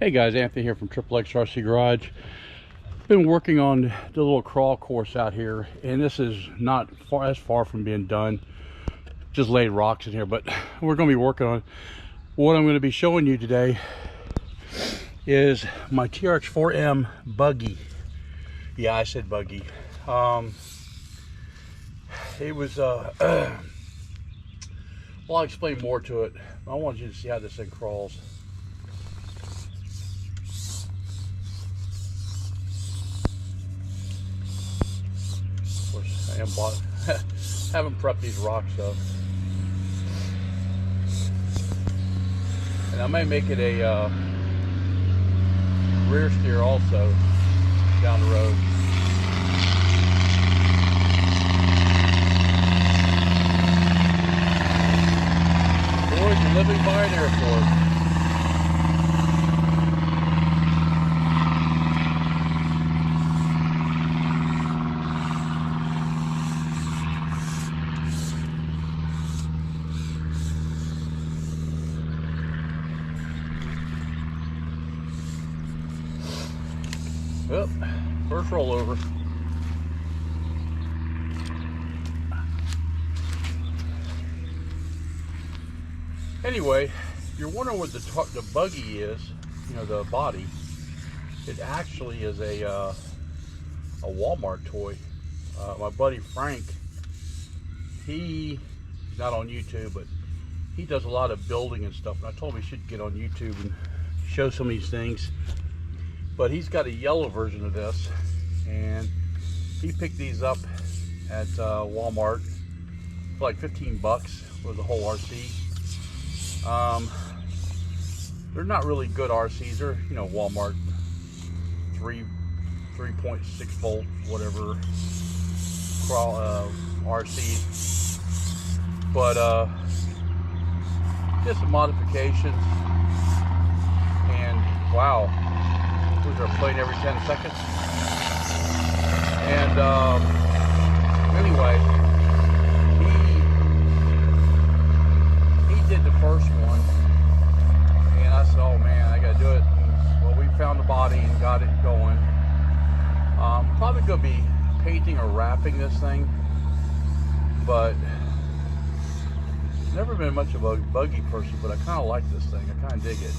Hey guys, Anthony here from Trx4M Garage. Been working on the little crawl course out here, and this is not far from being done. Just laid rocks in here, but we're going to be working on what I'm going to be showing you today is my Trx4M Buggy. Yeah, I said buggy. It was well, I'll explain more to it. I want you to see how this thing crawls. I haven't prepped these rocks though, and I may make it a rear steer also down the road. Boys, you're living by an airport. Well, first rollover. Anyway, you're wondering what the buggy is, you know, the body. It actually is a Walmart toy. My buddy Frank, he's not on YouTube, but he does a lot of building and stuff. And I told him he should get on YouTube and show some of these things. But he's got a yellow version of this, and he picked these up at Walmart for like 15 bucks for the whole RC. They're not really good RCs. They're, you know, Walmart 3.6 volt whatever RCs, but just some modifications, and wow. Are playing every 10 seconds. And anyway, he did the first one, and I said, oh man, I gotta do it. And, well, we found the body and got it going. Probably gonna be painting or wrapping this thing, but never been much of a buggy person, but I kind of like this thing. I kind of dig it.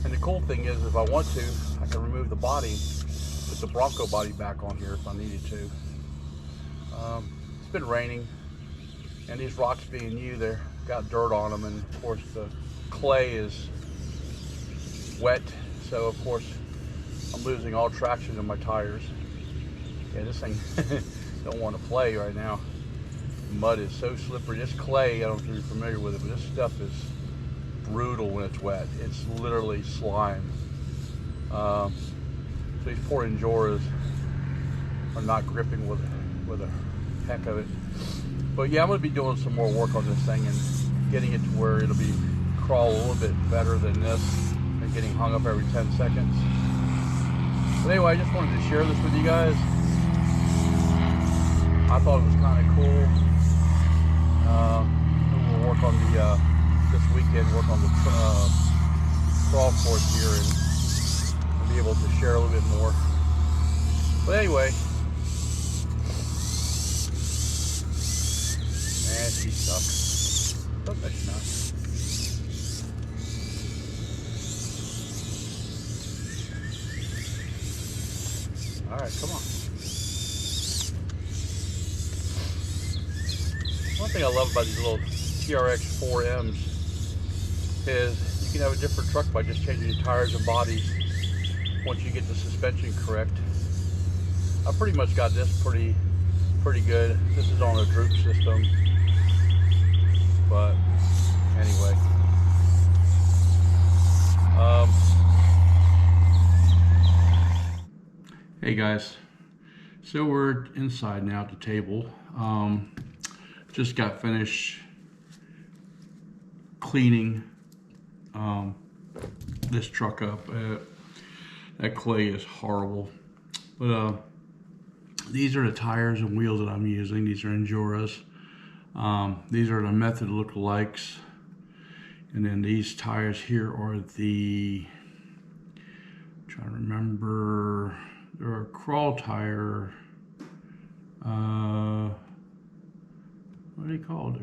And the cool thing is, if I want to, I can remove the body, put the Bronco body back on here if I needed to. It's been raining, and these rocks being new, they've got dirt on them, and of course the clay is wet, so of course I'm losing all traction in my tires. Yeah, this thing don't want to play right now. The mud is so slippery. This clay, I don't know if you're familiar with it, but this stuff is brutal when it's wet. It's literally slime. So these poor Enjoras are not gripping with a heck of it. But yeah, I'm going to be doing some more work on this thing and getting it to where it'll be crawl a little bit better than this and getting hung up every 10 seconds. But anyway, I just wanted to share this with you guys. I thought it was kind of cool. We'll work on the this weekend, work on the crawl course here, and I'll be able to share a little bit more. But anyway, man, she sucks. Oh, no, she's not. All right, come on. One thing I love about these little Trx4Ms is you can have a different truck by just changing your tires and bodies once you get the suspension correct. I pretty much got this pretty good. This is on a droop system, but anyway, hey guys, so we're inside now at the table. Just got finished cleaning this truck up. That clay is horrible, but these are the tires and wheels that I'm using. These are Enjoras. These are the Method lookalikes, and then these tires here are the trying to remember. They're a crawl tire. What are they called?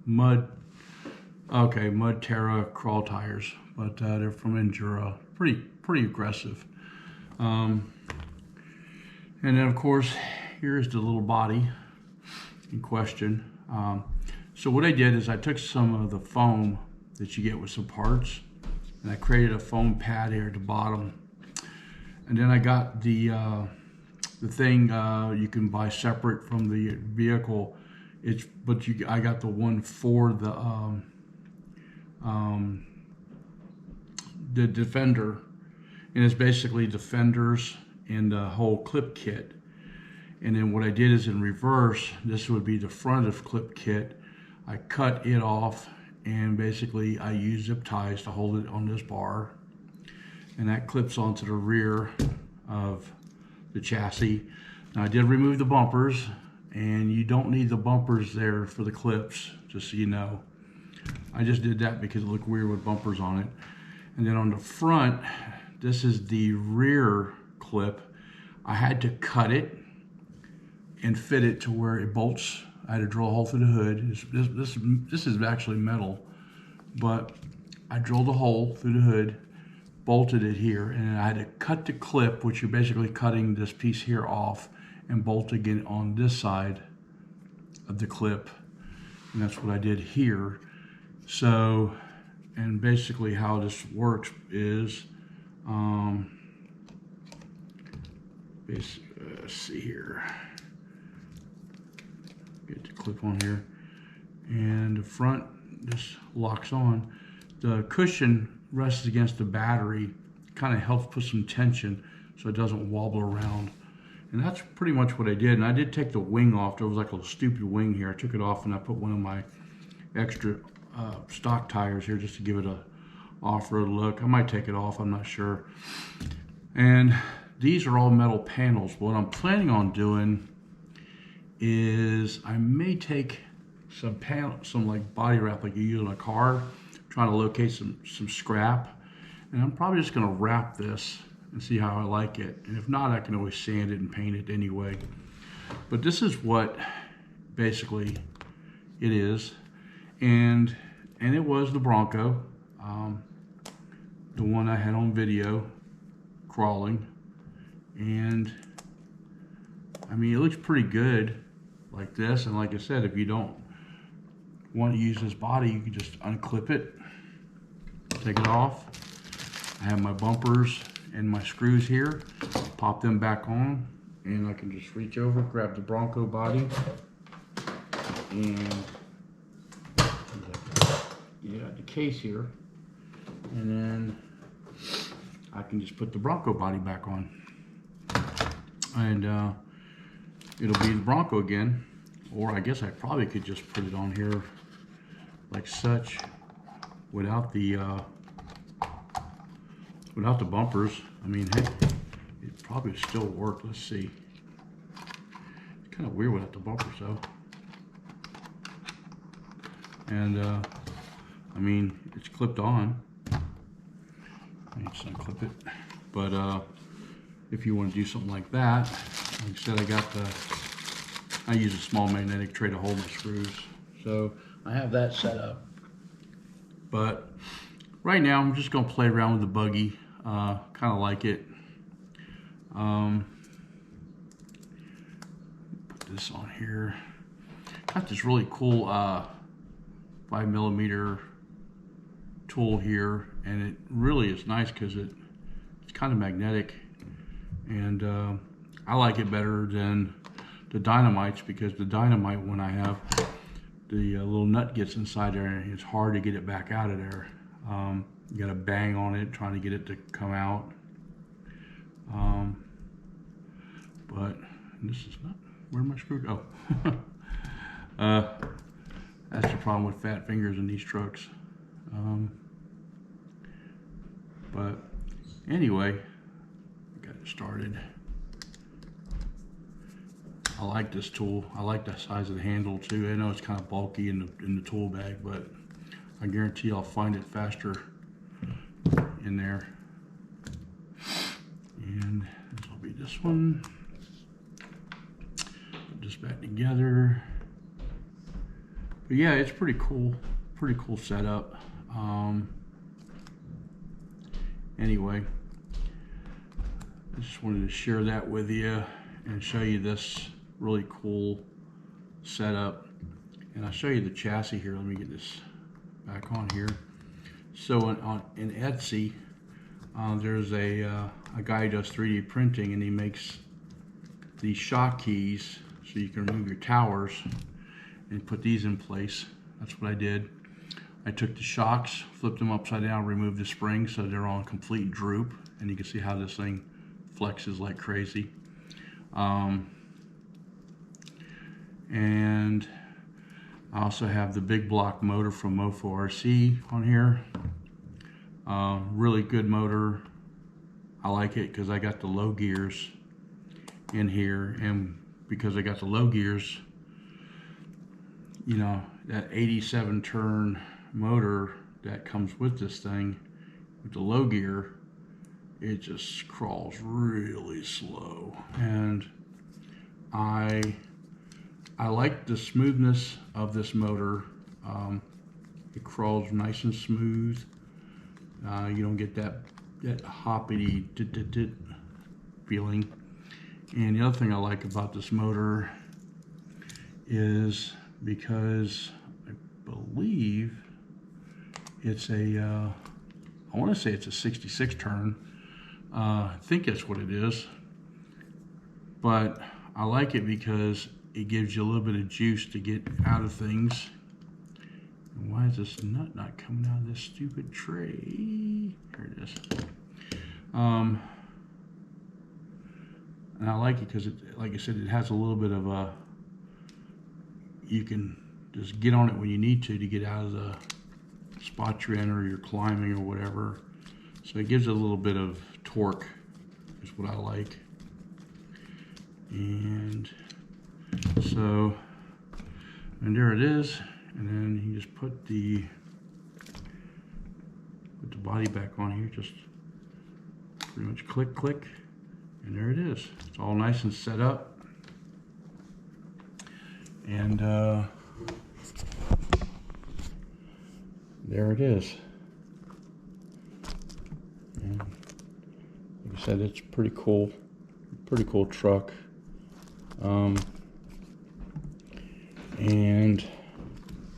Mud. Okay, Mud Terra crawl tires, but they're from Endura. Pretty aggressive. And then of course, here's the little body in question. So what I did is I took some of the foam that you get with some parts, and I created a foam pad here at the bottom. And then I got the thing you can buy separate from the vehicle. I got the one for the Defender, and it's basically Defenders and the whole clip kit. And then what I did is in reverse, this would be the front of clip kit. I cut it off, and basically I use zip ties to hold it on this bar, and that clips onto the rear of the chassis. Now I did remove the bumpers, and you don't need the bumpers there for the clips, just so you know. I just did that because it looked weird with bumpers on it. And then on the front, this is the rear clip. I had to cut it and fit it to where it bolts. I had to drill a hole through the hood. This is actually metal, but I drilled a hole through the hood, bolted it here, and I had to cut the clip, which you're basically cutting this piece here off and bolting it on this side of the clip. And that's what I did here. So, and basically how this works is, let's see here. Get the clip on here, and the front just locks on. The cushion rests against the battery, kind of helps put some tension so it doesn't wobble around. And that's pretty much what I did. And I did take the wing off. There was like a stupid wing here. I took it off and I put one of my extra stock tires here just to give it a off-road look. I might take it off, I'm not sure. And these are all metal panels. What I'm planning on doing is I may take some like body wrap like you use in a car, trying to locate some scrap, and I'm probably just gonna wrap this and see how I like it. And if not, I can always sand it and paint it anyway. But this is what basically it is, and it was the Bronco, the one I had on video crawling, and I mean it looks pretty good like this. And like I said, if you don't want to use this body, you can just unclip it, take it off. I have my bumpers and my screws here, pop them back on, and I can just reach over, grab the Bronco body, and yeah, the case here, and then I can just put the Bronco body back on, and it'll be the Bronco again. Or I guess I probably could just put it on here like such without the bumpers. I mean, heck, it probably still work. Let's see. It's kind of weird without the bumpers though. And I mean, it's clipped on. I need to unclip it. But if you want to do something like that, like I said, I use a small magnetic tray to hold my screws. So I have that set up. But right now I'm just gonna play around with the buggy. Kind of like it. Put this on here. Got this really cool 5mm tool here, and it really is nice because it's kind of magnetic, and I like it better than the Dynamites, because the Dynamite, when I have the little nut gets inside there, it's hard to get it back out of there. You gotta bang on it trying to get it to come out. But this is not, where am I screwed? Oh. That's the problem with fat fingers in these trucks. But anyway, got it started. I like this tool. I like the size of the handle too. I know it's kind of bulky in the tool bag, but I guarantee I'll find it faster in there. And this will be this one. Put this back together. But yeah, it's pretty cool setup. Anyway, I just wanted to share that with you and show you this really cool setup. And I'll show you the chassis here. Let me get this back on here. So in Etsy, there's a guy who does 3D printing, and he makes these shock keys so you can remove your towers and put these in place. That's what I did. I took the shocks, flipped them upside down, removed the springs so they're on complete droop, and you can see how this thing flexes like crazy. And I also have the big block motor from Mofo RC on here. Really good motor. I like it because I got the low gears in here, and because I got the low gears, you know, that 87 turn motor that comes with this thing, with the low gear, it just crawls really slow. And I like the smoothness of this motor. It crawls nice and smooth. You don't get that hoppity feeling. And the other thing I like about this motor is because I believe it's a, I want to say it's a 66 turn. I think that's what it is. But I like it because it gives you a little bit of juice to get out of things. And why is this nut not coming out of this stupid tray? Here it is. And I like it because, like I said, it has a little bit of a, you can just get on it when you need to get out of the spot you're in or you're climbing or whatever. So it gives it a little bit of torque, is what I like. And so, and there it is. And then you just put the body back on here, just pretty much click, click, and there it is. It's all nice and set up. And there it is. And like I said, it's pretty cool truck. And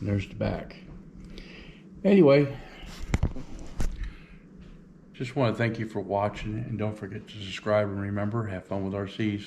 there's the back. Anyway, just want to thank you for watching, and don't forget to subscribe, and remember, have fun with RCs.